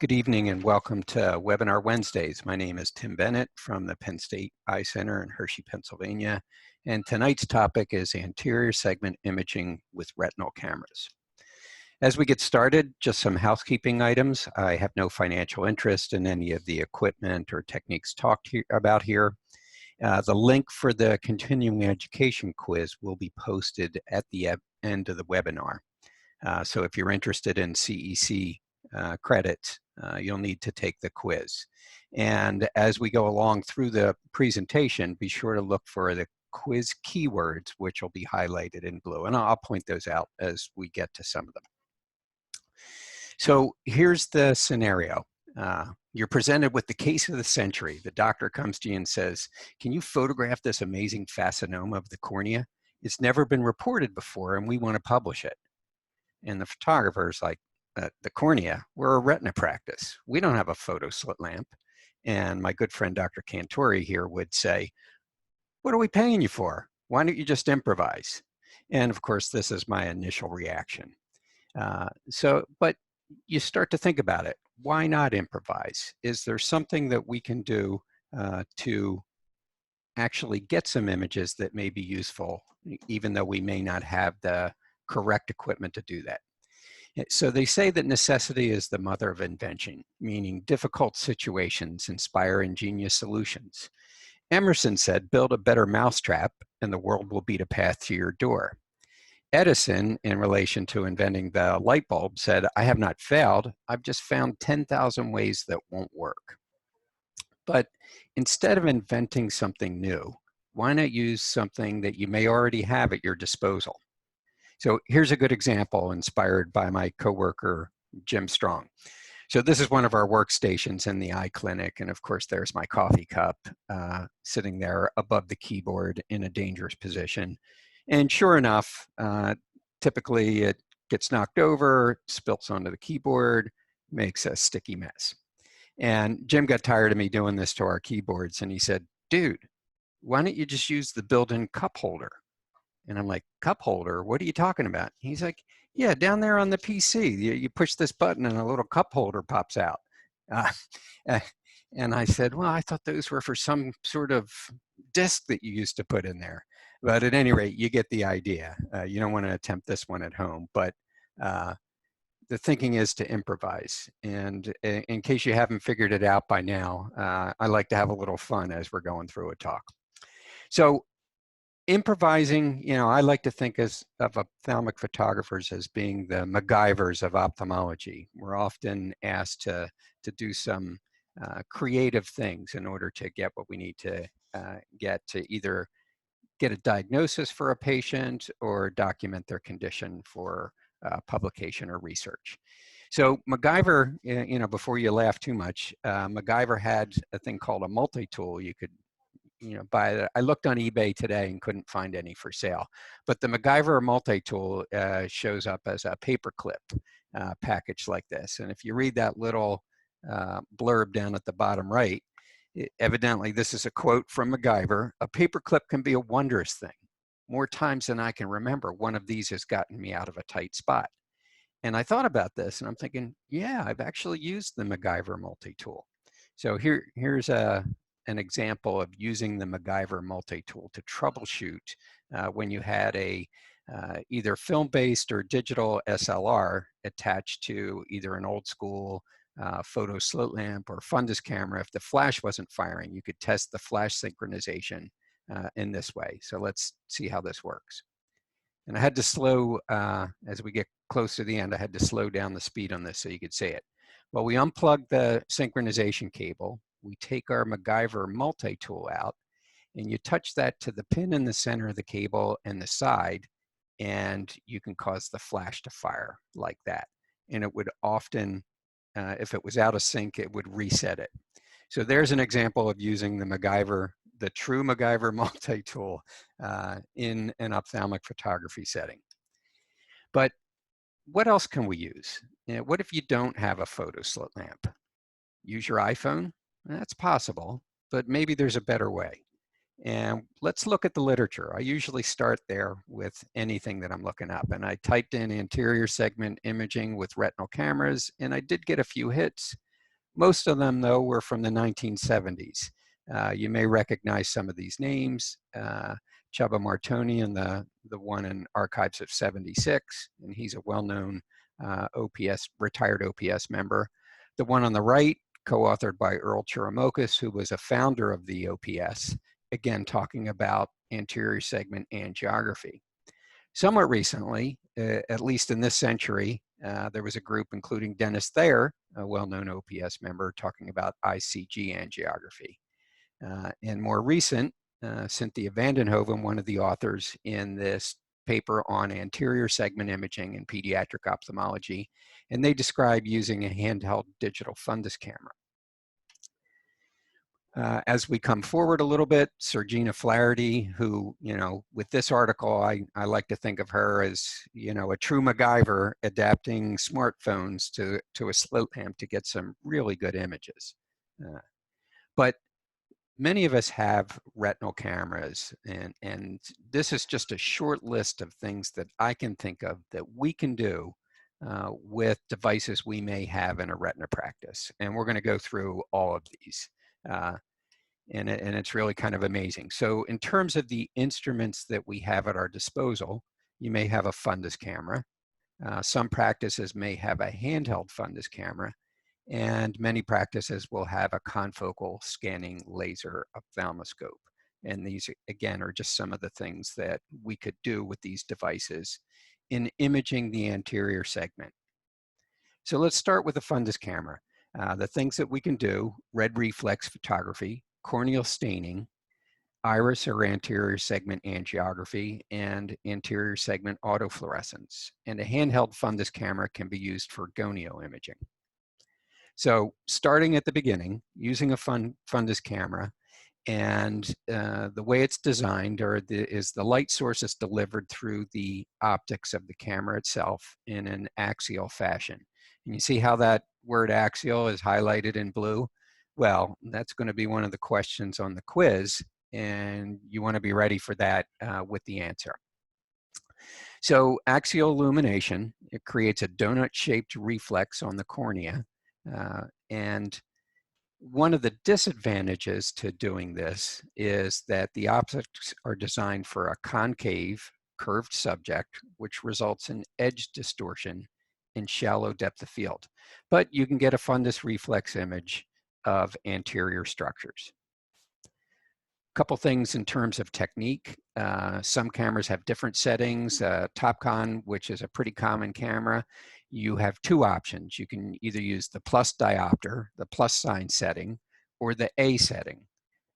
Good evening and welcome to Webinar Wednesdays. My name is Tim Bennett from the Penn State Eye Center in Hershey, Pennsylvania. And tonight's topic is anterior segment imaging with retinal cameras. As we get started, just some housekeeping items. I have no financial interest in any of the equipment or techniques talked about here. The link for the continuing education quiz will be posted at the end of the webinar. So if you're interested in CEC credits, you'll need to take the quiz. And as we go along through the presentation, be sure to look for the quiz keywords, which will be highlighted in blue. And I'll point those out as we get to some of them. So here's the scenario. You're presented with the case of the century. The doctor comes to you and says, can you photograph this amazing fascinoma of the cornea? It's never been reported before and we want to publish it. And the photographer's like, the cornea, we're a retina practice. We don't have a photo slit lamp. And my good friend, Dr. Cantori here would say, what are we paying you for? Why don't you just improvise? And of course, this is my initial reaction. But you start to think about it. Why not improvise? Is there something that we can do to actually get some images that may be useful, even though we may not have the correct equipment to do that? So they say that necessity is the mother of invention, meaning difficult situations inspire ingenious solutions. Emerson said, build a better mousetrap and the world will beat a path to your door. Edison, in relation to inventing the light bulb, said, I have not failed, I've just found 10,000 ways that won't work. But instead of inventing something new, why not use something that you may already have at your disposal? So here's a good example inspired by my coworker, Jim Strong. So this is one of our workstations in the eye clinic. And of course, there's my coffee cup sitting there above the keyboard in a dangerous position. And sure enough, typically it gets knocked over, spills onto the keyboard, makes a sticky mess. And Jim got tired of me doing this to our keyboards. And he said, dude, why don't you just use the built-in cup holder? And I'm like, cup holder, what are you talking about? He's like, yeah, down there on the PC, you push this button and a little cup holder pops out. And I said, well, I thought those were for some sort of disc that you used to put in there. But at any rate, you get the idea. You don't want to attempt this one at home, but the thinking is to improvise. And in case you haven't figured it out by now, I like to have a little fun as we're going through a talk. So improvising, I like to think of ophthalmic photographers as being the MacGyvers of ophthalmology. We're often asked to do some creative things in order to get what we need to get to either get a diagnosis for a patient or document their condition for publication or research. So MacGyver, before you laugh too much, MacGyver had a thing called a multi-tool. You could buy that. I looked on eBay today and couldn't find any for sale. But the MacGyver multi-tool shows up as a paperclip package like this. And if you read that little blurb down at the bottom right, evidently this is a quote from MacGyver. A paperclip can be a wondrous thing. More times than I can remember, one of these has gotten me out of a tight spot. And I thought about this and I'm thinking, yeah, I've actually used the MacGyver multi-tool. So here's an example of using the MacGyver multi-tool to troubleshoot when you had a either film-based or digital SLR attached to either an old school photo slit lamp or fundus camera. If the flash wasn't firing, you could test the flash synchronization in this way. So let's see how this works. And I had to slow, as we get close to the end, I had to slow down the speed on this so you could see it. Well, we unplugged the synchronization cable. We take our MacGyver multi-tool out and you touch that to the pin in the center of the cable and the side, and you can cause the flash to fire like that. And it would often, if it was out of sync, it would reset it. So there's an example of using the MacGyver, the true MacGyver multi-tool in an ophthalmic photography setting. But what else can we use? What if you don't have a photo slit lamp? Use your iPhone? That's possible, but maybe there's a better way. And let's look at the literature. I usually start there with anything that I'm looking up. And I typed in anterior segment imaging with retinal cameras, and I did get a few hits. Most of them, though, were from the 1970s. You may recognize some of these names. Csaba Martonian, the one in Archives of 76, and he's a well-known retired OPS member. The one on the right, co-authored by Earl Chirimokas, who was a founder of the OPS, again talking about anterior segment angiography. Somewhat recently, at least in this century, there was a group including Dennis Thayer, a well-known OPS member, talking about ICG angiography. And more recent, Cynthia Vandenhoven, one of the authors in this paper on anterior segment imaging in pediatric ophthalmology, and they describe using a handheld digital fundus camera. As we come forward a little bit, Sergina Flaherty, who, with this article, I like to think of her as, a true MacGyver adapting smartphones to a slit lamp to get some really good images. But many of us have retinal cameras, and this is just a short list of things that I can think of that we can do with devices we may have in a retina practice. And we're going to go through all of these. And it's really kind of amazing. So in terms of the instruments that we have at our disposal, you may have a fundus camera. Some practices may have a handheld fundus camera, and many practices will have a confocal scanning laser ophthalmoscope. And these, again, are just some of the things that we could do with these devices in imaging the anterior segment. So let's start with the fundus camera. The things that we can do: red reflex photography, corneal staining, iris or anterior segment angiography, and anterior segment autofluorescence. And a handheld fundus camera can be used for gonio imaging. So starting at the beginning, using a fundus camera, and the way it's designed is the light source is delivered through the optics of the camera itself in an axial fashion. And you see how that word axial is highlighted in blue? Well, that's going to be one of the questions on the quiz, and you want to be ready for that with the answer. So axial illumination, it creates a donut-shaped reflex on the cornea, and one of the disadvantages to doing this is that the optics are designed for a concave, curved subject, which results in edge distortion and shallow depth of field. But you can get a fundus reflex image of anterior structures. A couple things in terms of technique. Some cameras have different settings. Topcon, which is a pretty common camera, you have two options. You can either use the plus diopter, the plus sign setting, or the A setting.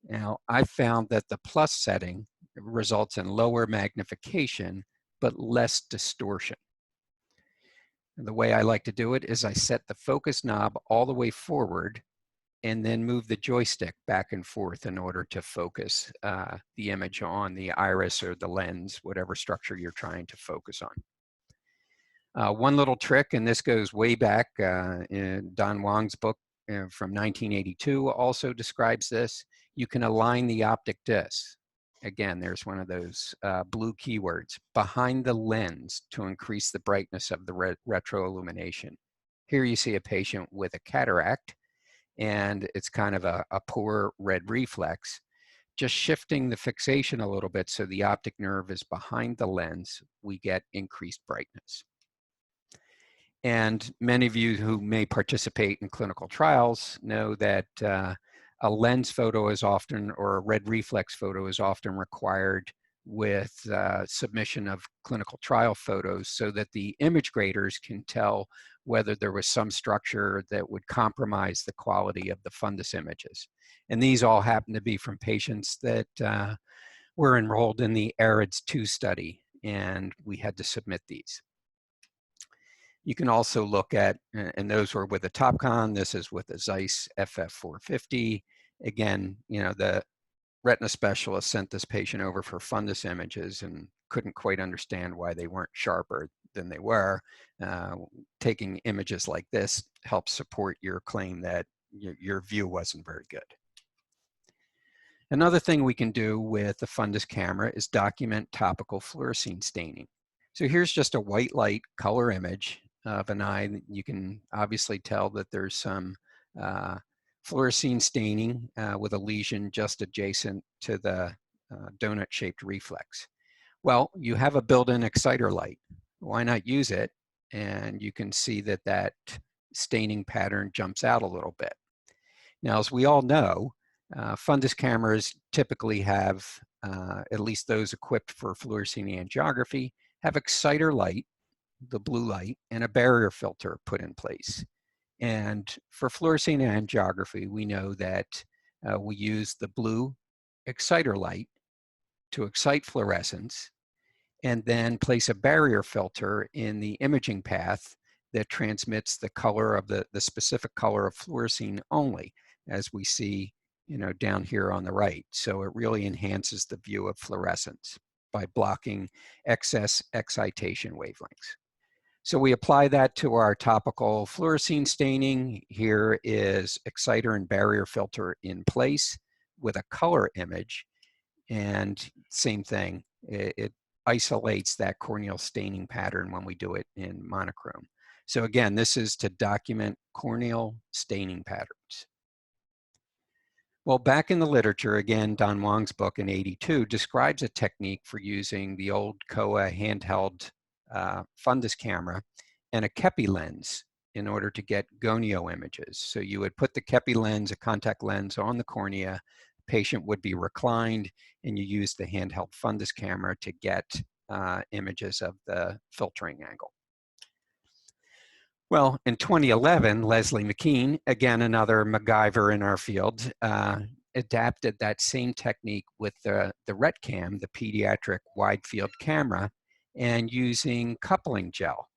Now, I've found that the plus setting results in lower magnification, but less distortion. And the way I like to do it is I set the focus knob all the way forward and then move the joystick back and forth in order to focus the image on the iris or the lens, whatever structure you're trying to focus on. One little trick, and this goes way back in Don Wong's book from 1982 also describes this. You can align the optic disc. Again, there's one of those blue keywords, behind the lens to increase the brightness of the retroillumination. Here you see a patient with a cataract, and it's kind of a poor red reflex. Just shifting the fixation a little bit so the optic nerve is behind the lens, we get increased brightness. And many of you who may participate in clinical trials know that a lens photo is often, or a red reflex photo is often required with submission of clinical trial photos so that the image graders can tell whether there was some structure that would compromise the quality of the fundus images. And these all happen to be from patients that were enrolled in the ARIDS-2 study, and we had to submit these. You can also look at, and those were with a Topcon, this is with a Zeiss FF450. Again, the retina specialist sent this patient over for fundus images and couldn't quite understand why they weren't sharper than they were. Taking images like this helps support your claim that your view wasn't very good. Another thing we can do with the fundus camera is document topical fluorescein staining. So here's just a white light color image of an eye. You can obviously tell that there's some fluorescein staining with a lesion just adjacent to the donut-shaped reflex. Well, you have a built-in exciter light. Why not use it? And you can see that that staining pattern jumps out a little bit. Now, as we all know, fundus cameras typically have, at least those equipped for fluorescein angiography, have exciter light, the blue light, and a barrier filter put in place. And for fluorescein angiography, we know that we use the blue exciter light to excite fluorescence, and then place a barrier filter in the imaging path that transmits the color of the specific color of fluorescein only, as we see, down here on the right. So it really enhances the view of fluorescence by blocking excess excitation wavelengths. So we apply that to our topical fluorescein staining. Here is exciter and barrier filter in place with a color image, and same thing, it isolates that corneal staining pattern when we do it in monochrome. So again, this is to document corneal staining patterns. Well, back in the literature, again, Don Wong's book in '82 describes a technique for using the old Kowa handheld fundus camera and a Kepi lens in order to get gonio images. So you would put the Kepi lens, a contact lens, on the cornea, the patient would be reclined, and you use the handheld fundus camera to get images of the filtering angle. Well, in 2011, Leslie McKean, again, another MacGyver in our field, adapted that same technique with the RetCam, the pediatric wide field camera, and using coupling gel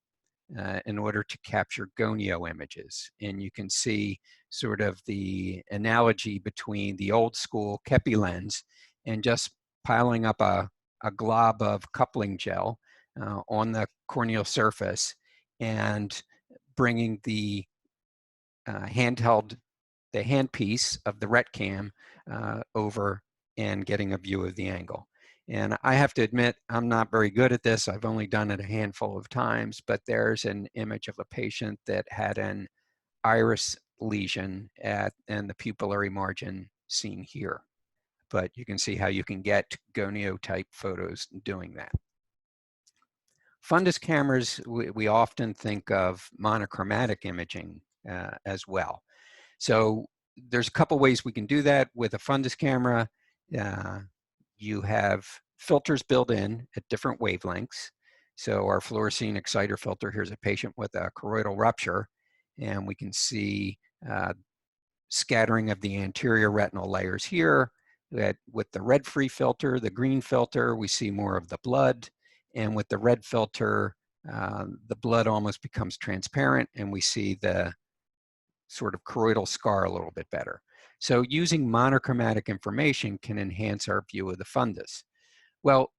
in order to capture gonio images. And you can see sort of the analogy between the old school Kepi lens and just piling up a glob of coupling gel on the corneal surface and bringing the handpiece of the RetCam over and getting a view of the angle. And I have to admit, I'm not very good at this. I've only done it a handful of times, but there's an image of a patient that had an iris lesion and the pupillary margin seen here. But you can see how you can get gonio type photos doing that. Fundus cameras, we often think of monochromatic imaging as well. So there's a couple ways we can do that with a fundus camera. You have filters built in at different wavelengths. So our fluorescein exciter filter, here's a patient with a choroidal rupture, and we can see scattering of the anterior retinal layers here. That with the red-free filter, the green filter, we see more of the blood. And with the red filter, the blood almost becomes transparent, and we see the sort of choroidal scar a little bit better. So using monochromatic information can enhance our view of the fundus. Well,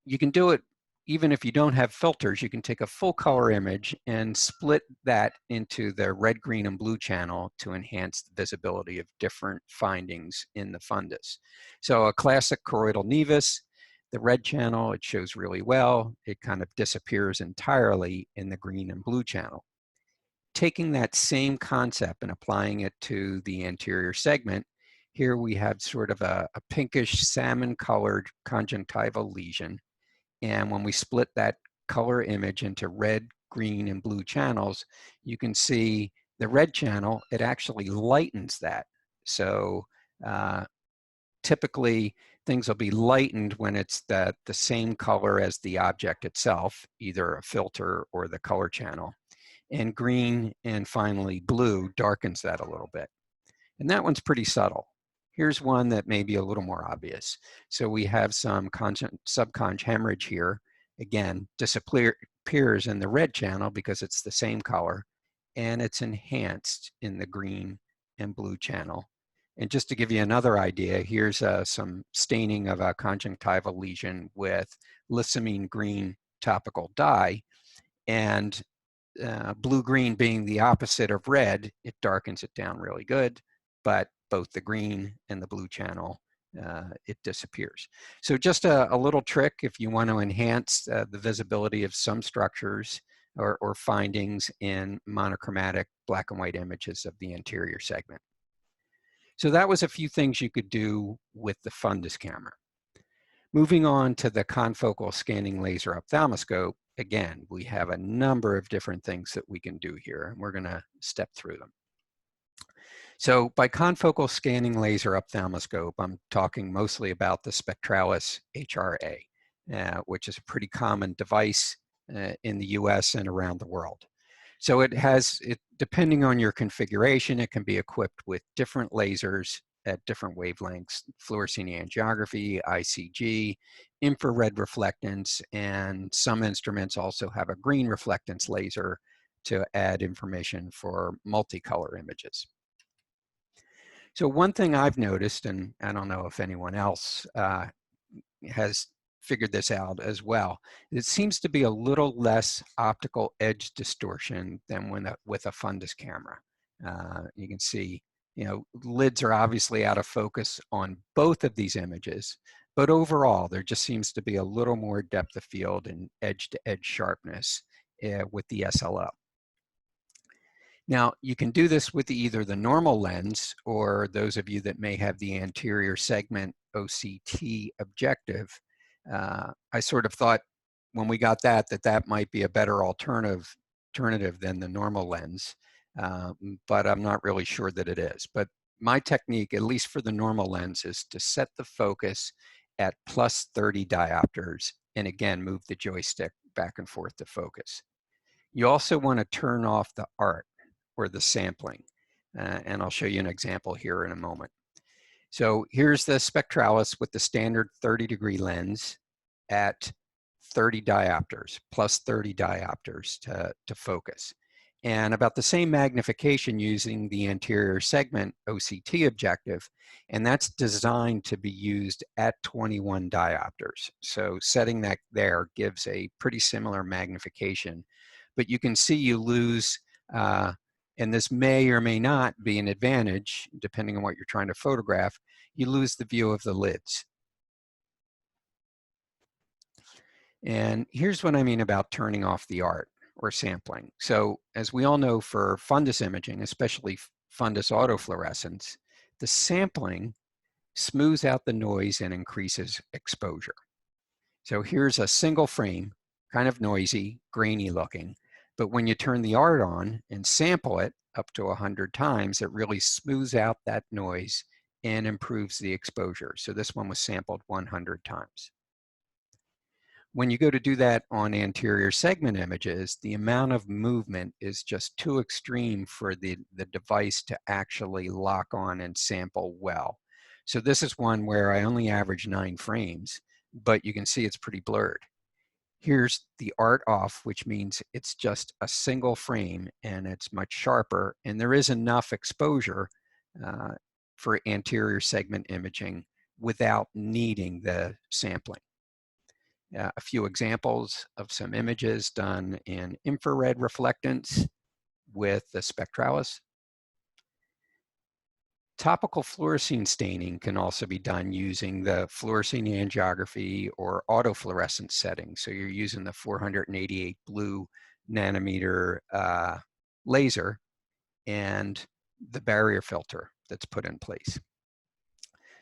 you can do it even if you don't have filters. You can take a full color image and split that into the red, green, and blue channel to enhance the visibility of different findings in the fundus. So a classic choroidal nevus, the red channel, it shows really well. It kind of disappears entirely in the green and blue channel. Taking that same concept and applying it to the anterior segment, here we have sort of a pinkish salmon-colored conjunctival lesion. And when we split that color image into red, green, and blue channels, you can see the red channel, it actually lightens that. So typically, things will be lightened when it's the same color as the object itself, either a filter or the color channel. And green and finally blue darkens that a little bit. And that one's pretty subtle. Here's one that may be a little more obvious. So we have some subconj hemorrhage here. Again, disappears in the red channel because it's the same color, and it's enhanced in the green and blue channel. And just to give you another idea, here's some staining of a conjunctival lesion with lissamine green topical dye. And blue-green being the opposite of red, it darkens it down really good, but both the green and the blue channel, it disappears. So just a little trick if you want to enhance the visibility of some structures or findings in monochromatic black and white images of the anterior segment. So that was a few things you could do with the fundus camera. Moving on to the confocal scanning laser ophthalmoscope, again, we have a number of different things that we can do here, and we're going to step through them. So by confocal scanning laser ophthalmoscope, I'm talking mostly about the Spectralis HRA, which is a pretty common device in the US and around the world. So depending on your configuration, it can be equipped with different lasers at different wavelengths: fluorescein angiography, ICG, infrared reflectance, and some instruments also have a green reflectance laser to add information for multicolor images. So one thing I've noticed, and I don't know if anyone else has figured this out as well, it seems to be a little less optical edge distortion than with a fundus camera. You can see, lids are obviously out of focus on both of these images, but overall there just seems to be a little more depth of field and edge-to-edge sharpness with the SLO. Now, you can do this with either the normal lens, or those of you that may have the anterior segment OCT objective. I sort of thought when we got that might be a better alternative than the normal lens, but I'm not really sure that it is. But my technique, at least for the normal lens, is to set the focus at plus 30 diopters, and again, move the joystick back and forth to focus. You also want to turn off the art, or the sampling. And I'll show you an example here in a moment. So here's the Spectralis with the standard 30-degree lens at 30 diopters, plus 30 diopters to focus. And about the same magnification using the anterior segment OCT objective, and that's designed to be used at 21 diopters. So setting that there gives a pretty similar magnification, but you can see you lose, and this may or may not be an advantage, depending on what you're trying to photograph, you lose the view of the lids. And here's what I mean about turning off the art or sampling. So as we all know, for fundus imaging, especially fundus autofluorescence, the sampling smooths out the noise and increases exposure. So here's a single frame, kind of noisy, grainy looking, but when you turn the art on and sample it up to 100 times, it really smooths out that noise and improves the exposure. So this one was sampled 100 times. When you go to do that on anterior segment images, the amount of movement is just too extreme for the device to actually lock on and sample well. So this is one where I only average 9 frames, but you can see it's pretty blurred. Here's the art off, which means it's just a single frame and it's much sharper, and there is enough exposure for anterior segment imaging without needing the sampling. A few examples of some images done in infrared reflectance with the Spectralis. Topical fluorescein staining can also be done using the fluorescein angiography or autofluorescence settings. So you're using the 488 blue nanometer laser and the barrier filter that's put in place.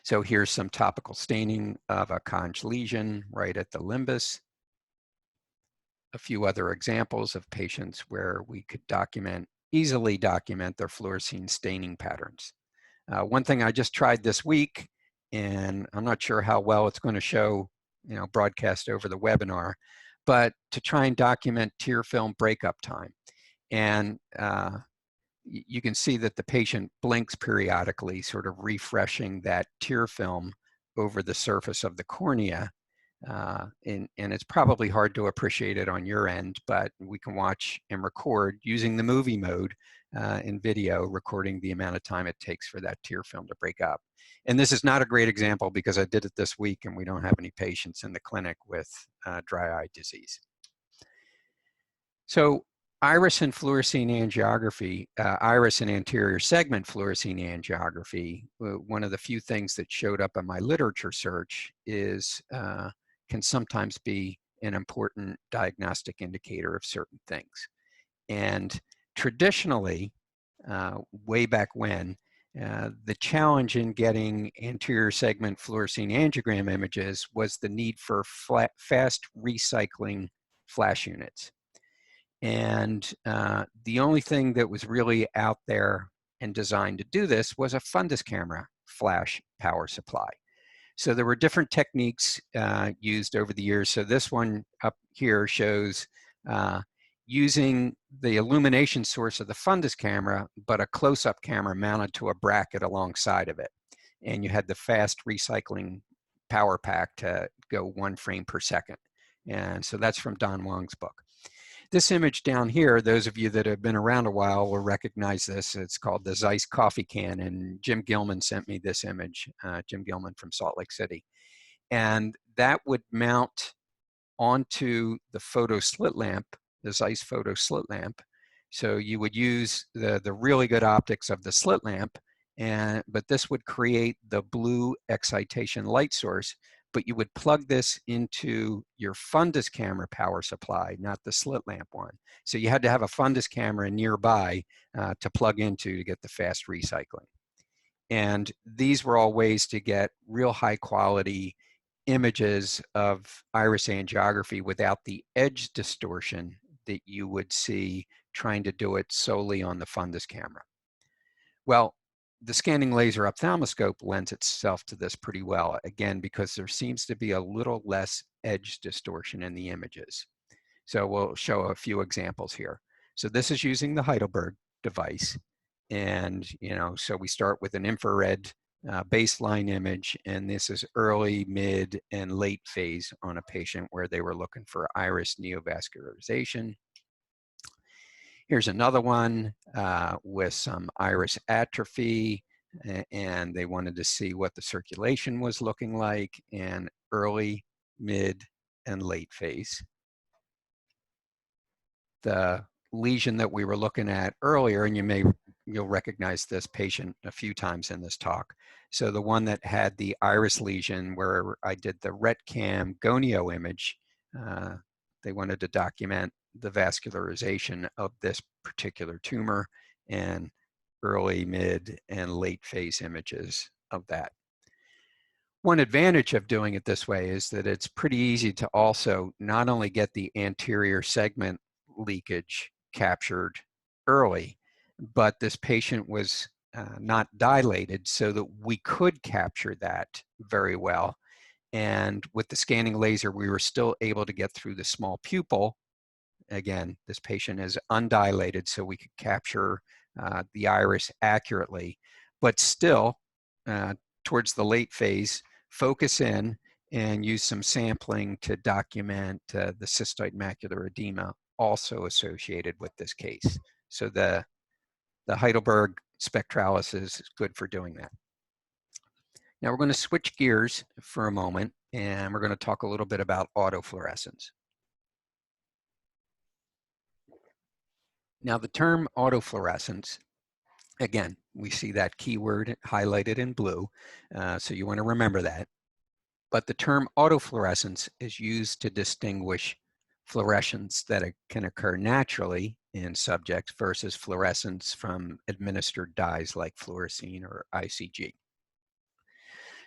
So here's some topical staining of a conj lesion right at the limbus. A few other examples of patients where we could easily document their fluorescein staining patterns. One thing I just tried this week, and I'm not sure how well it's going to show, broadcast over the webinar, but to try and document tear film breakup time. And you can see that the patient blinks periodically, sort of refreshing that tear film over the surface of the cornea. And it's probably hard to appreciate it on your end, but we can watch and record using the movie mode in video, recording the amount of time it takes for that tear film to break up. And this is not a great example because I did it this week and we don't have any patients in the clinic with dry eye disease. So iris and fluorescein angiography, iris and anterior segment fluorescein angiography, one of the few things that showed up in my literature search is can sometimes be an important diagnostic indicator of certain things. And traditionally, way back when, the challenge in getting anterior segment fluorescein angiogram images was the need for fast recycling flash units. And the only thing that was really out there and designed to do this was a fundus camera flash power supply. So there were different techniques used over the years. So this one up here shows using the illumination source of the fundus camera, but a close-up camera mounted to a bracket alongside of it. And you had the fast recycling power pack to go 1 frame per second. And so that's from Don Wong's book. This image down here, those of you that have been around a while will recognize this. It's called the Zeiss coffee can, and Jim Gilman sent me this image, Jim Gilman from Salt Lake City. And that would mount onto the photo slit lamp, the Zeiss photo slit lamp. So you would use the really good optics of the slit lamp, but this would create the blue excitation light source, but you would plug this into your fundus camera power supply, not the slit lamp one. So you had to have a fundus camera nearby to plug into to get the fast recycling. And these were all ways to get real high quality images of iris angiography without the edge distortion that you would see trying to do it solely on the fundus camera. Well, the scanning laser ophthalmoscope lends itself to this pretty well, again, because there seems to be a little less edge distortion in the images. So we'll show a few examples here. So this is using the Heidelberg device. And, so we start with an infrared baseline image, and this is early, mid, and late phase on a patient where they were looking for iris neovascularization. Here's another one with some iris atrophy, and they wanted to see what the circulation was looking like in early, mid, and late phase. The lesion that we were looking at earlier, and you'll recognize this patient a few times in this talk. So the one that had the iris lesion where I did the RetCam gonio image, they wanted to document the vascularization of this particular tumor and early, mid, and late phase images of that. One advantage of doing it this way is that it's pretty easy to also not only get the anterior segment leakage captured early, but this patient was not dilated so that we could capture that very well. And with the scanning laser, we were still able to get through the small pupil. Again, this patient is undilated, so we could capture the iris accurately, but still towards the late phase, focus in and use some sampling to document the cystoid macular edema also associated with this case. So the Heidelberg spectralis is good for doing that. Now we're going to switch gears for a moment, and we're going to talk a little bit about autofluorescence. Now the term autofluorescence, again, we see that keyword highlighted in blue, so you want to remember that. But the term autofluorescence is used to distinguish fluorescence that can occur naturally in subjects versus fluorescence from administered dyes like fluorescein or ICG.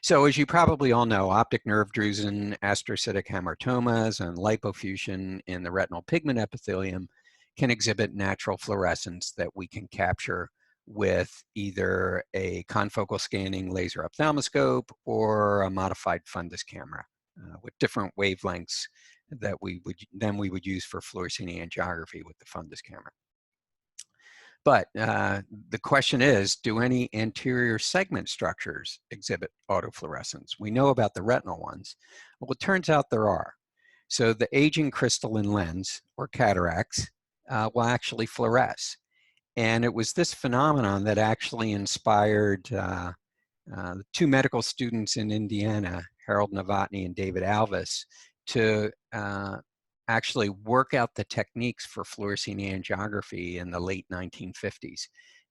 So as you probably all know, optic nerve drusen, astrocytic hamartomas, and lipofuscin in the retinal pigment epithelium can exhibit natural fluorescence that we can capture with either a confocal scanning laser ophthalmoscope or a modified fundus camera with different wavelengths that we would use for fluorescein angiography with the fundus camera. But the question is, do any anterior segment structures exhibit autofluorescence? We know about the retinal ones. Well, it turns out there are. So the aging crystalline lens, or cataracts, will actually fluoresce. And it was this phenomenon that actually inspired the two medical students in Indiana, Harold Novotny and David Alvis, to actually work out the techniques for fluorescein angiography in the late 1950s.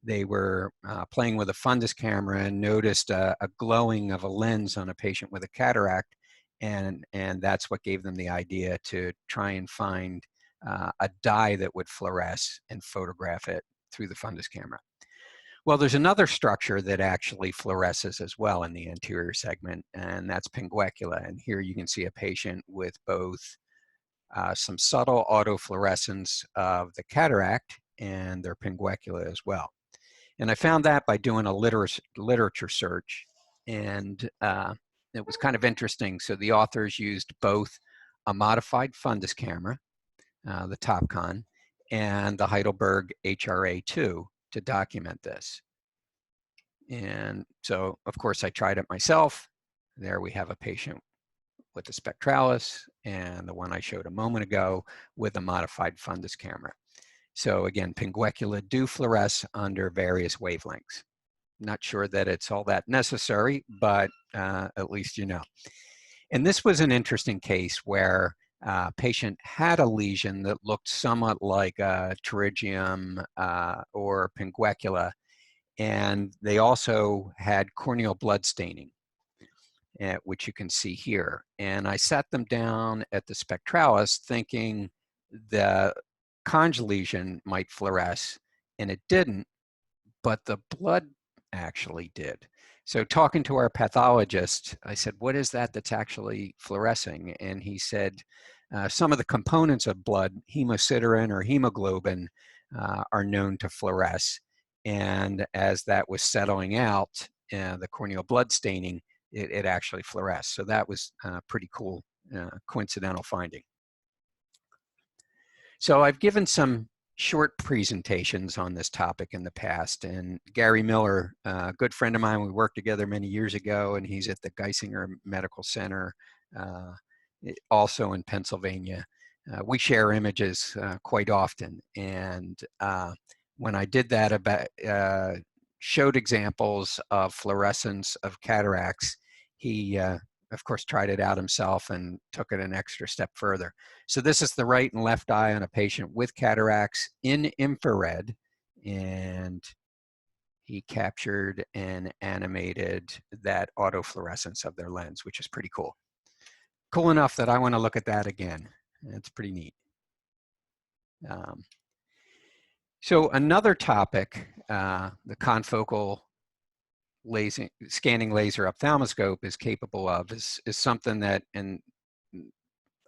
They were playing with a fundus camera and noticed a glowing of a lens on a patient with a cataract, And that's what gave them the idea to try and find a dye that would fluoresce and photograph it through the fundus camera. Well, there's another structure that actually fluoresces as well in the anterior segment, and that's pinguecula. And here you can see a patient with both some subtle autofluorescence of the cataract and their pinguecula as well. And I found that by doing a literature search, and it was kind of interesting. So the authors used both a modified fundus camera, the Topcon, and the Heidelberg HRA2 to document this. And so, of course, I tried it myself. There we have a patient with the spectralis, and the one I showed a moment ago with a modified fundus camera. So again, pinguecula do fluoresce under various wavelengths. Not sure that it's all that necessary, but at least you know. And this was an interesting case where a patient had a lesion that looked somewhat like a pterygium or pinguecula, and they also had corneal blood staining, which you can see here. And I sat them down at the spectralis thinking the conj lesion might fluoresce, and it didn't, but the blood actually did. So talking to our pathologist, I said, what is that that's actually fluorescing? And he said, some of the components of blood, hemosiderin or hemoglobin, are known to fluoresce. And as that was settling out, the corneal blood staining, it actually fluoresced. So that was a pretty cool coincidental finding. So I've given some short presentations on this topic in the past, and Gary Miller, a good friend of mine, we worked together many years ago, and he's at the Geisinger Medical Center, also in Pennsylvania. We share images quite often, and when I did that, showed examples of fluorescence of cataracts, he of course tried it out himself and took it an extra step further. So this is the right and left eye on a patient with cataracts in infrared, and he captured and animated that autofluorescence of their lens, which is pretty cool. Cool enough that I want to look at that again. It's pretty neat. So another topic, the confocal scanning laser ophthalmoscope is capable of is something that, and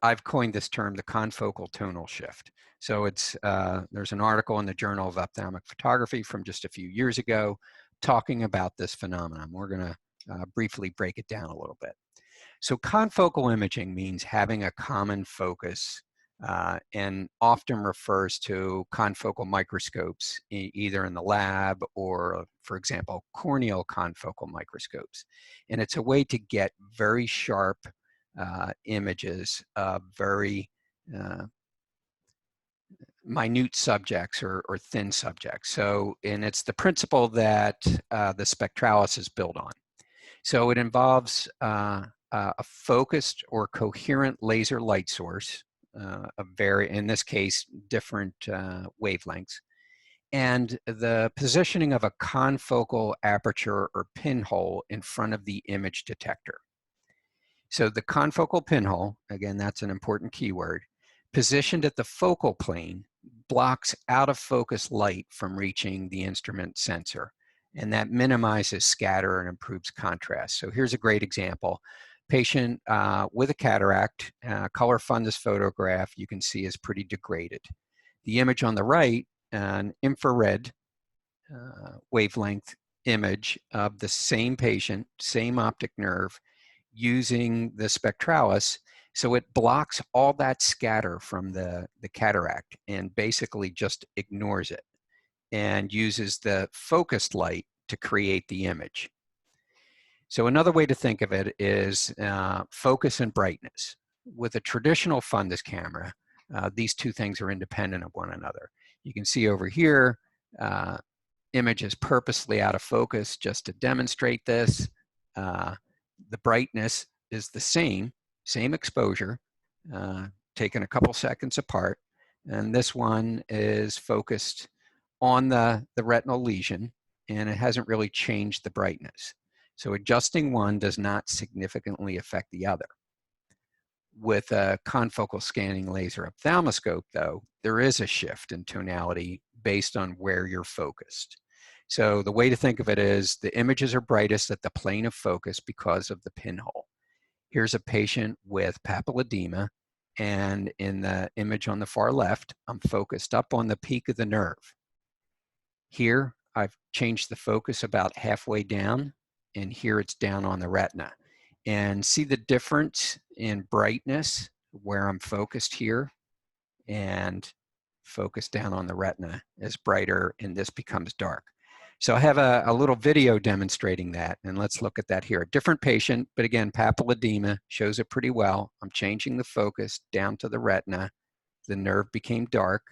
I've coined this term, the confocal tonal shift. So it's there's an article in the Journal of Ophthalmic Photography from just a few years ago talking about this phenomenon. We're going to briefly break it down a little bit. So confocal imaging means having a common focus and often refers to confocal microscopes, either in the lab or, for example, corneal confocal microscopes. And it's a way to get very sharp images of very minute subjects or thin subjects. So, and it's the principle that the spectralis is built on. So it involves a focused or coherent laser light source, in this case, different wavelengths, and the positioning of a confocal aperture or pinhole in front of the image detector. So the confocal pinhole, again, that's an important keyword, positioned at the focal plane, blocks out of focus light from reaching the instrument sensor, and that minimizes scatter and improves contrast. So here's a great example. Patient with a cataract, color fundus photograph, you can see is pretty degraded. The image on the right, an infrared wavelength image of the same patient, same optic nerve, using the spectralis, so it blocks all that scatter from the cataract and basically just ignores it and uses the focused light to create the image. So another way to think of it is focus and brightness. With a traditional fundus camera, these two things are independent of one another. You can see over here, image is purposely out of focus just to demonstrate this. The brightness is the same exposure, taken a couple seconds apart. And this one is focused on the retinal lesion, and it hasn't really changed the brightness. So adjusting one does not significantly affect the other. With a confocal scanning laser ophthalmoscope, though, there is a shift in tonality based on where you're focused. So the way to think of it is the images are brightest at the plane of focus because of the pinhole. Here's a patient with papilledema, and in the image on the far left, I'm focused up on the peak of the nerve. Here, I've changed the focus about halfway down, and here it's down on the retina. And see the difference in brightness where I'm focused here and focus down on the retina is brighter, and this becomes dark. So I have a little video demonstrating that, and let's look at that here. A different patient, but again, papilledema shows it pretty well. I'm changing the focus down to the retina. The nerve became dark.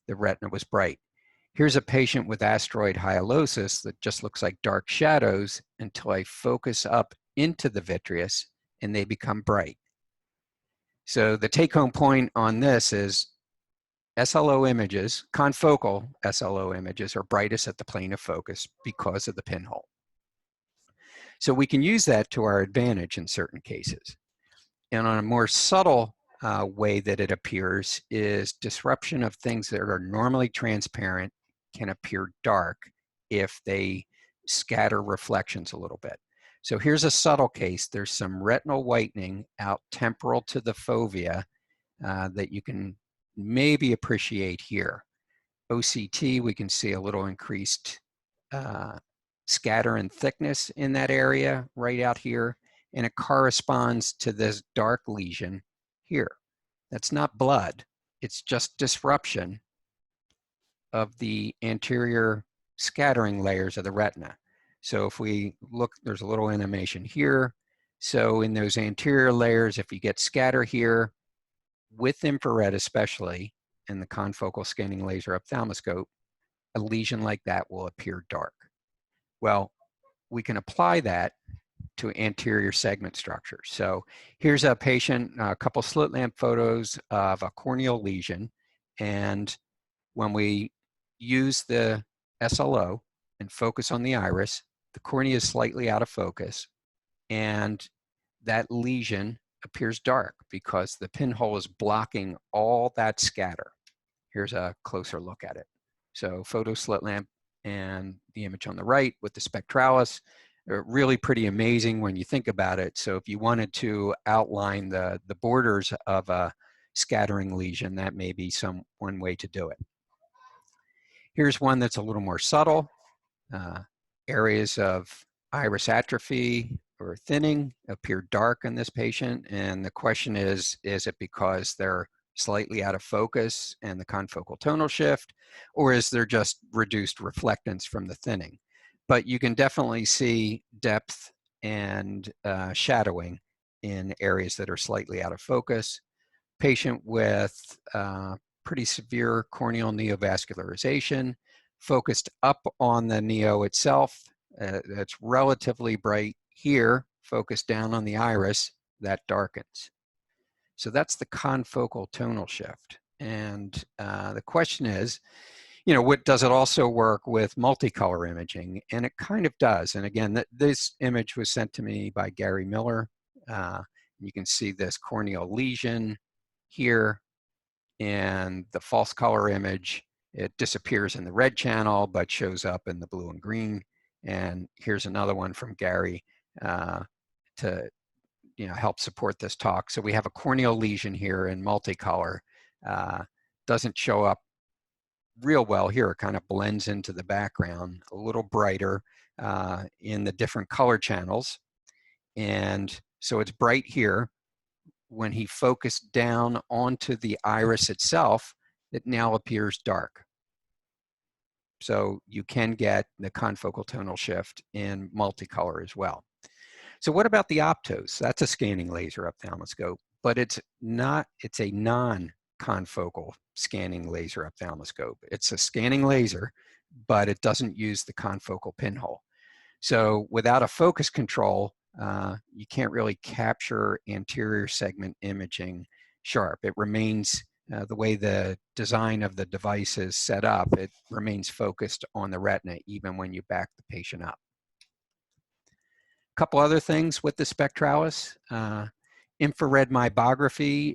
The retina was bright. Here's a patient with asteroid hyalosis that just looks like dark shadows until I focus up into the vitreous and they become bright. So the take-home point on this is SLO images, confocal SLO images, are brightest at the plane of focus because of the pinhole. So we can use that to our advantage in certain cases. And on a more subtle way that it appears is disruption of things that are normally transparent can appear dark if they scatter reflections a little bit. So here's a subtle case. There's some retinal whitening out temporal to the fovea that you can maybe appreciate here. OCT, we can see a little increased scatter and thickness in that area right out here, and it corresponds to this dark lesion here. That's not blood, it's just disruption of the anterior scattering layers of the retina. So if we look, there's a little animation here. So in those anterior layers, if you get scatter here, with infrared especially, in the confocal scanning laser ophthalmoscope, a lesion like that will appear dark. Well, we can apply that to anterior segment structure. So here's a patient, a couple slit lamp photos of a corneal lesion, and when we use the SLO and focus on the iris, the cornea is slightly out of focus, and that lesion appears dark because the pinhole is blocking all that scatter. Here's a closer look at it. So photo slit lamp and the image on the right with the spectralis are really pretty amazing when you think about it. So if you wanted to outline the borders of a scattering lesion, that may be one way to do it. Here's one that's a little more subtle. Areas of iris atrophy or thinning appear dark in this patient, and the question is it because they're slightly out of focus and the confocal tonal shift, or is there just reduced reflectance from the thinning? But you can definitely see depth and shadowing in areas that are slightly out of focus. Patient with pretty severe corneal neovascularization, focused up on the neo itself. That's relatively bright here, focused down on the iris, that darkens. So that's the confocal tonal shift. And the question is, what does it also work with multicolor imaging? And it kind of does. And again, this image was sent to me by Gary Miller. You can see this corneal lesion here, and the false color image, it disappears in the red channel, but shows up in the blue and green. And here's another one from Gary to help support this talk. So we have a corneal lesion here in multicolor. Doesn't show up real well here. It kind of blends into the background, a little brighter in the different color channels. And so it's bright here. When he focused down onto the iris itself, it now appears dark. So you can get the confocal tonal shift in multicolor as well. So what about the Optos? That's a scanning laser ophthalmoscope, but it's a non-confocal scanning laser ophthalmoscope. It's a scanning laser, but it doesn't use the confocal pinhole. So without a focus control, you can't really capture anterior segment imaging sharp. It remains, the way the design of the device is set up, it remains focused on the retina even when you back the patient up. A couple other things with the spectralis. Infrared meibography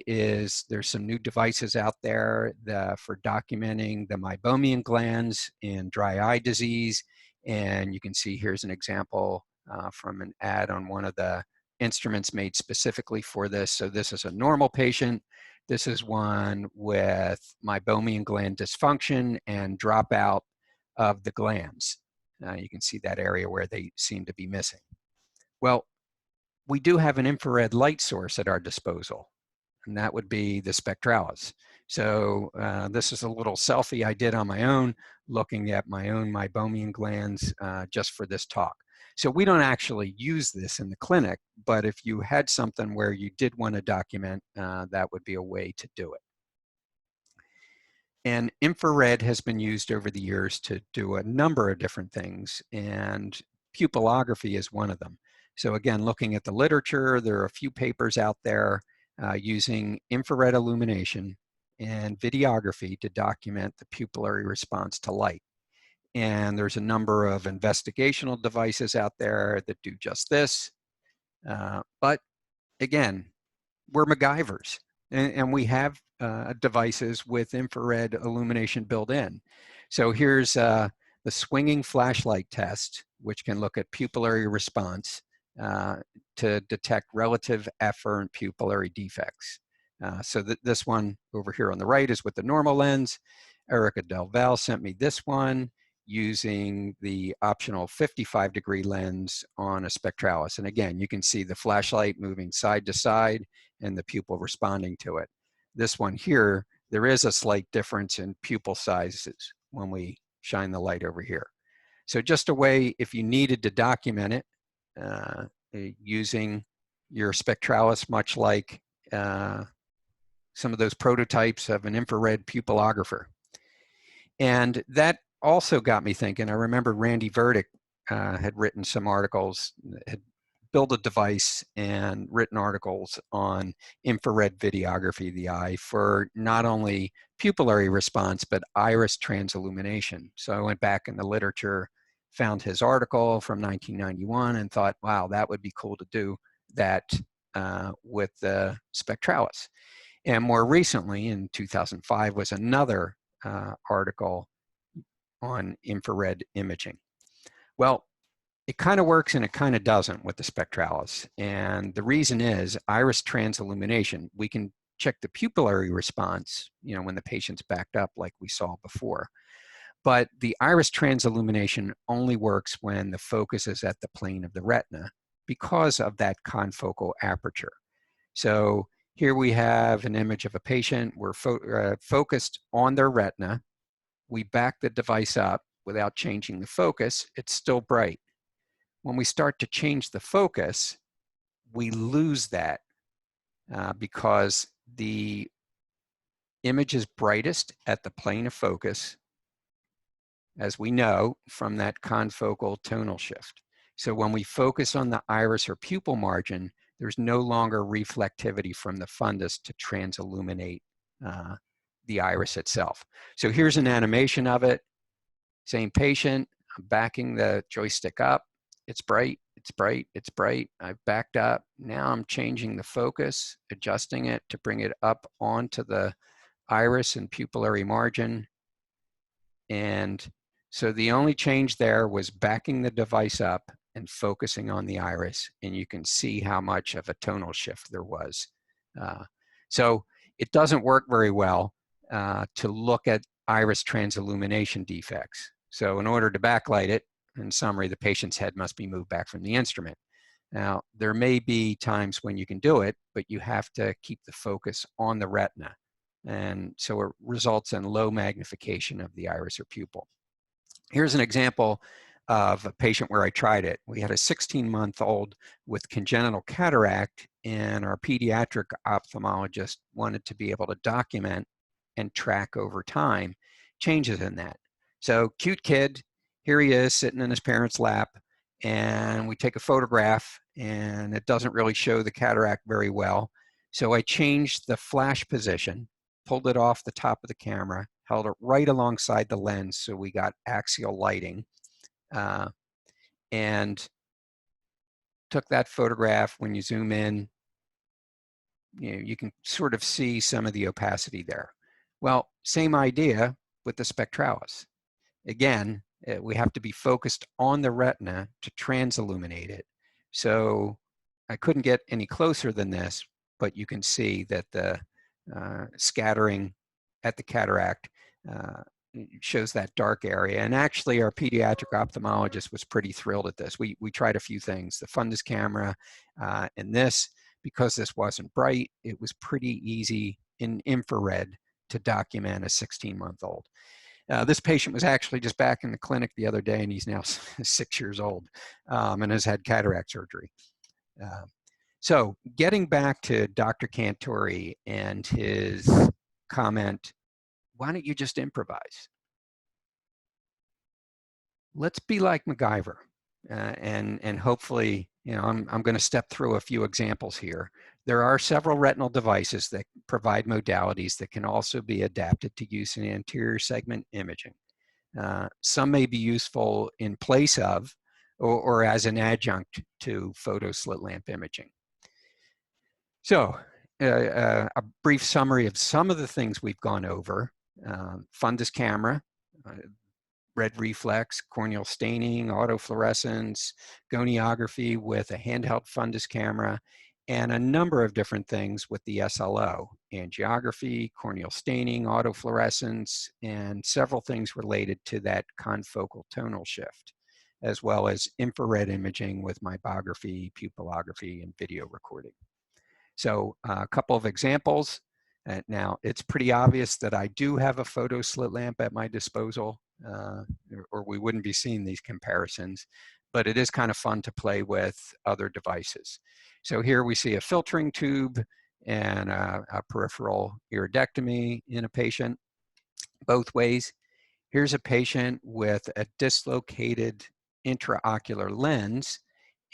there's some new devices out there for documenting the meibomian glands in dry eye disease. And you can see here's an example from an ad on one of the instruments made specifically for this. So this is a normal patient. This is one with meibomian gland dysfunction and dropout of the glands. You can see that area where they seem to be missing. Well, we do have an infrared light source at our disposal, and that would be the spectralis. So this is a little selfie I did on my own, looking at my own meibomian glands just for this talk. So we don't actually use this in the clinic, but if you had something where you did want to document, that would be a way to do it. And infrared has been used over the years to do a number of different things, and pupillography is one of them. So again, looking at the literature, there are a few papers out there using infrared illumination and videography to document the pupillary response to light. And there's a number of investigational devices out there that do just this. But again, we're MacGyvers, and we have devices with infrared illumination built in. So here's the swinging flashlight test, which can look at pupillary response to detect relative efferent pupillary defects. So this one over here on the right is with the normal lens. Erica Del Val sent me this one using the optional 55-degree lens on a spectralis. And again, you can see the flashlight moving side to side and the pupil responding to it. This one here, there is a slight difference in pupil sizes when we shine the light over here. So just a way, if you needed to document it, using your spectralis, much like some of those prototypes of an infrared pupillographer. And that also got me thinking. I remember Randy Verdick had written some articles, had built a device and written articles on infrared videography of the eye for not only pupillary response, but iris transillumination. So I went back in the literature, found his article from 1991 and thought, wow, that would be cool to do that with the spectralis. And more recently, in 2005, was another article on infrared imaging. Well, it kind of works and it kind of doesn't with the spectralis. And the reason is iris transillumination. We can check the pupillary response, you know, when the patient's backed up like we saw before. But the iris transillumination only works when the focus is at the plane of the retina because of that confocal aperture. So here we have an image of a patient. We're focused on their retina. We back the device up without changing the focus. It's still bright. When we start to change the focus, we lose that because the image is brightest at the plane of focus, as we know from that confocal tonal shift. So when we focus on the iris or pupil margin, there's no longer reflectivity from the fundus to transilluminate the iris itself. So here's an animation of it. Same patient, I'm backing the joystick up. It's bright, it's bright, it's bright. I've backed up. Now I'm changing the focus, adjusting it to bring it up onto the iris and pupillary margin. And so the only change there was backing the device up and focusing on the iris, and you can see how much of a tonal shift there was. So it doesn't work very well to look at iris transillumination defects. So in order to backlight it, in summary, the patient's head must be moved back from the instrument. Now, there may be times when you can do it, but you have to keep the focus on the retina. And so it results in low magnification of the iris or pupil. Here's an example of a patient where I tried it. We had a 16-month-old with congenital cataract, and our pediatric ophthalmologist wanted to be able to document and track over time changes in that. So cute kid, here he is sitting in his parents' lap, and we take a photograph, and it doesn't really show the cataract very well. So I changed the flash position, pulled it off the top of the camera, held it right alongside the lens so we got axial lighting, and took that photograph. When you zoom in, you can sort of see some of the opacity there. Well, same idea with the spectralis. Again, we have to be focused on the retina to transilluminate it. So I couldn't get any closer than this, but you can see that the scattering at the cataract shows that dark area. And actually, our pediatric ophthalmologist was pretty thrilled at this. We tried a few things, the fundus camera, and this, because this wasn't bright, it was pretty easy in infrared to document a 16-month-old. This patient was actually just back in the clinic the other day, and he's now 6 years old and has had cataract surgery. So getting back to Dr. Cantori and his comment, why don't you just improvise? Let's be like MacGyver. And hopefully, I'm going to step through a few examples here. There are several retinal devices that provide modalities that can also be adapted to use in anterior segment imaging. Some may be useful in place of or as an adjunct to photo slit lamp imaging. So a brief summary of some of the things we've gone over: fundus camera, red reflex, corneal staining, autofluorescence, goniography with a handheld fundus camera, and a number of different things with the SLO: angiography, corneal staining, autofluorescence, and several things related to that confocal tonal shift, as well as infrared imaging with meibography, pupillography, and video recording. So a couple of examples. Now, it's pretty obvious that I do have a photo slit lamp at my disposal, or we wouldn't be seeing these comparisons, but it is kind of fun to play with other devices. So here we see a filtering tube and a peripheral iridectomy in a patient, both ways. Here's a patient with a dislocated intraocular lens,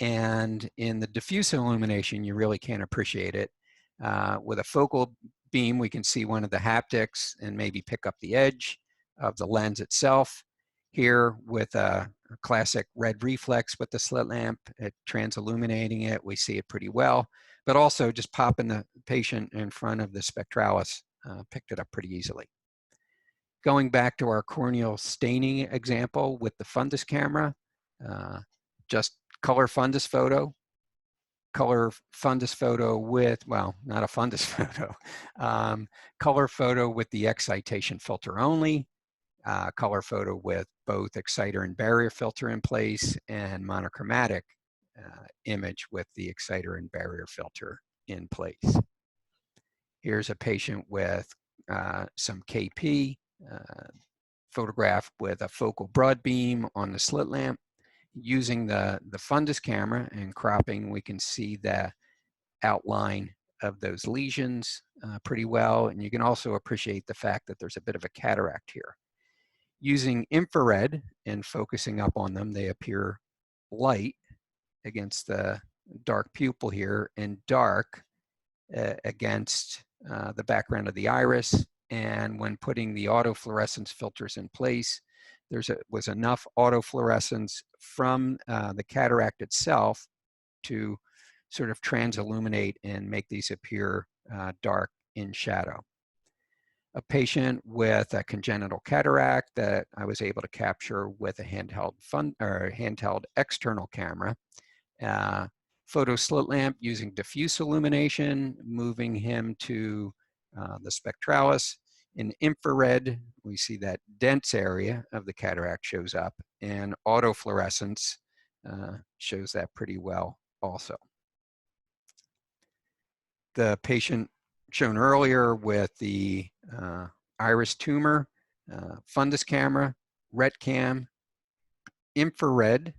and in the diffuse illumination, you really can't appreciate it. With a focal beam, we can see one of the haptics and maybe pick up the edge of the lens itself. Here with a classic red reflex with the slit lamp, transilluminating it, we see it pretty well, but also just popping the patient in front of the spectralis picked it up pretty easily. Going back to our corneal staining example with the fundus camera, just color fundus photo with, well, not a fundus photo, color photo with the excitation filter only, color photo with both exciter and barrier filter in place, and monochromatic image with the exciter and barrier filter in place. Here's a patient with some KP, photographed with a focal broad beam on the slit lamp. Using the fundus camera and cropping, we can see the outline of those lesions pretty well, and you can also appreciate the fact that there's a bit of a cataract here. Using infrared and focusing up on them, they appear light against the dark pupil here and dark against the background of the iris. And when putting the autofluorescence filters in place, was enough autofluorescence from the cataract itself to sort of transilluminate and make these appear dark in shadow. A patient with a congenital cataract that I was able to capture with a handheld external camera. Photo slit lamp using diffuse illumination, moving him to the spectralis. In infrared, we see that dense area of the cataract shows up, and autofluorescence shows that pretty well also. The patient shown earlier with the iris tumor, fundus camera, retcam, infrared,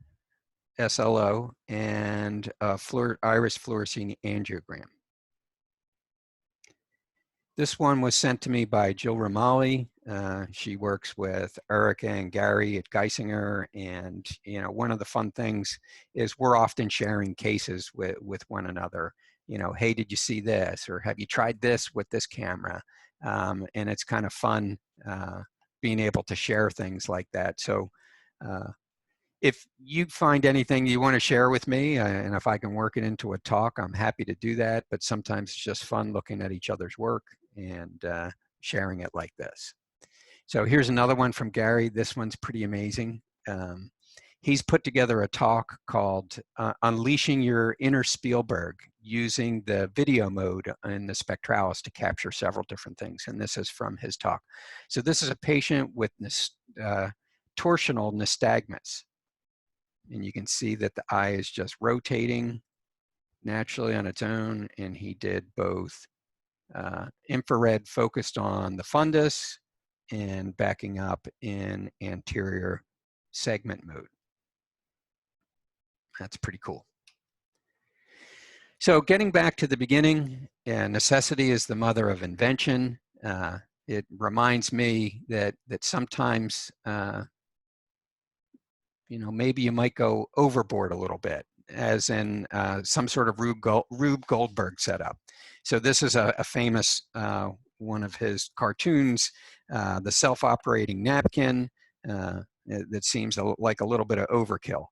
SLO, and iris fluorescein angiogram. This one was sent to me by Jill Romali. She works with Erica and Gary at Geisinger, and one of the fun things is we're often sharing cases with one another. Hey, did you see this? Or have you tried this with this camera? And it's kind of fun being able to share things like that. So If you find anything you want to share with me, and if I can work it into a talk, I'm happy to do that. But sometimes it's just fun looking at each other's work and sharing it like this. So here's another one from Gary. This one's pretty amazing. He's put together a talk called Unleashing Your Inner Spielberg, using the video mode in the spectralis to capture several different things. And this is from his talk. So this is a patient with torsional nystagmus. And you can see that the eye is just rotating naturally on its own. And he did both infrared focused on the fundus and backing up in anterior segment mode. That's pretty cool. So getting back to the beginning, necessity is the mother of invention. It reminds me that sometimes maybe you might go overboard a little bit, as in some sort of Rube Goldberg setup. So this is a famous one of his cartoons, the self-operating napkin, that seems like a little bit of overkill.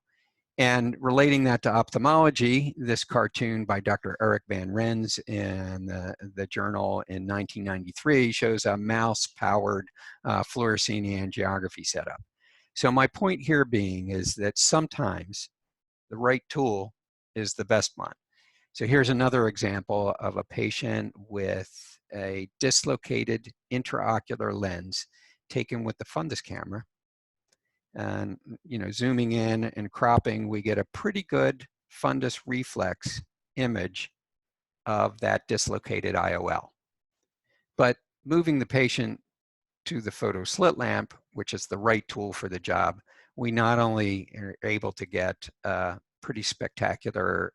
And relating that to ophthalmology, this cartoon by Dr. Eric Van Rens in the journal in 1993 shows a mouse-powered fluorescein angiography setup. So my point here being is that sometimes the right tool is the best one. So here's another example of a patient with a dislocated intraocular lens taken with the fundus camera. And zooming in and cropping, we get a pretty good fundus reflex image of that dislocated IOL. But moving the patient to the photo slit lamp, which is the right tool for the job, we not only are able to get pretty spectacular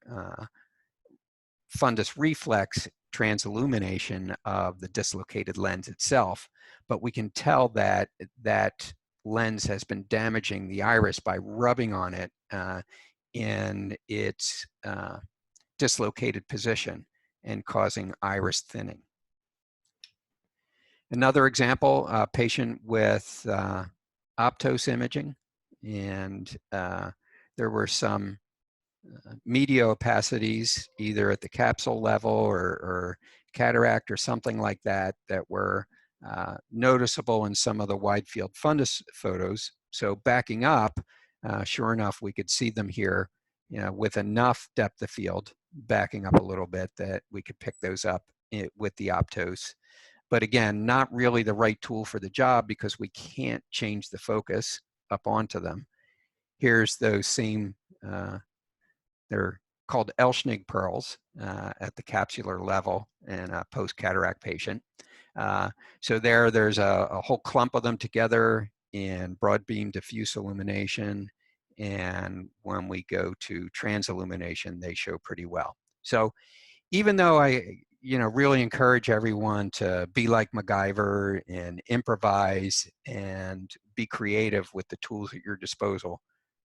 fundus reflex transillumination of the dislocated lens itself, but we can tell that that lens has been damaging the iris by rubbing on it in its dislocated position and causing iris thinning. Another example, a patient with OPTOS imaging, and there were some media opacities either at the capsule level or cataract or something like that that were noticeable in some of the wide field fundus photos. So backing up, sure enough, we could see them here, with enough depth of field, backing up a little bit, that we could pick those up with the OPTOS. But again, not really the right tool for the job because we can't change the focus up onto them. Here's those same, they're called Elschnig pearls at the capsular level in a post-cataract patient. So there's a whole clump of them together in broad beam diffuse illumination. And when we go to transillumination, they show pretty well. So even though I really encourage everyone to be like MacGyver and improvise and be creative with the tools at your disposal,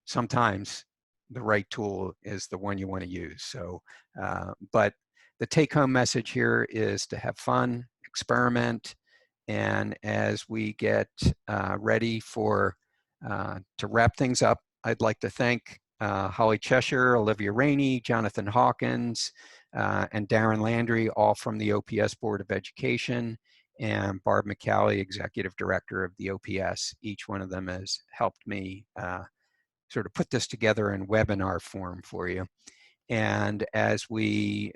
sometimes the right tool is the one you want to use. So, but the take-home message here is to have fun, experiment, and as we get ready for to wrap things up, I'd like to thank Holly Cheshire, Olivia Rainey, Jonathan Hawkins, and Darren Landry, all from the OPS Board of Education, and Barb McCallie, Executive Director of the OPS. Each one of them has helped me sort of put this together in webinar form for you. And as we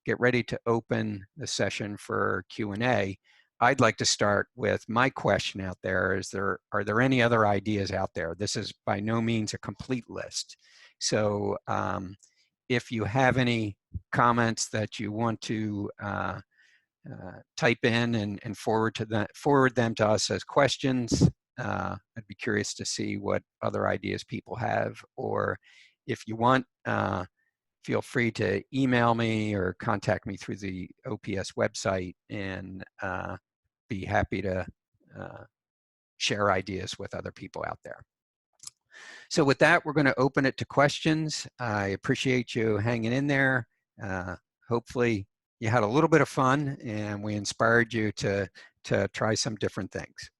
get ready to open the session for Q&A, I'd like to start with my question out there. Are there any other ideas out there? This is by no means a complete list. So if you have any comments that you want to type in and forward them to us as questions, I'd be curious to see what other ideas people have. Or if you want, feel free to email me or contact me through the OPS website, and be happy to share ideas with other people out there. So with that, we're going to open it to questions. I appreciate you hanging in there. Hopefully you had a little bit of fun and we inspired you to try some different things.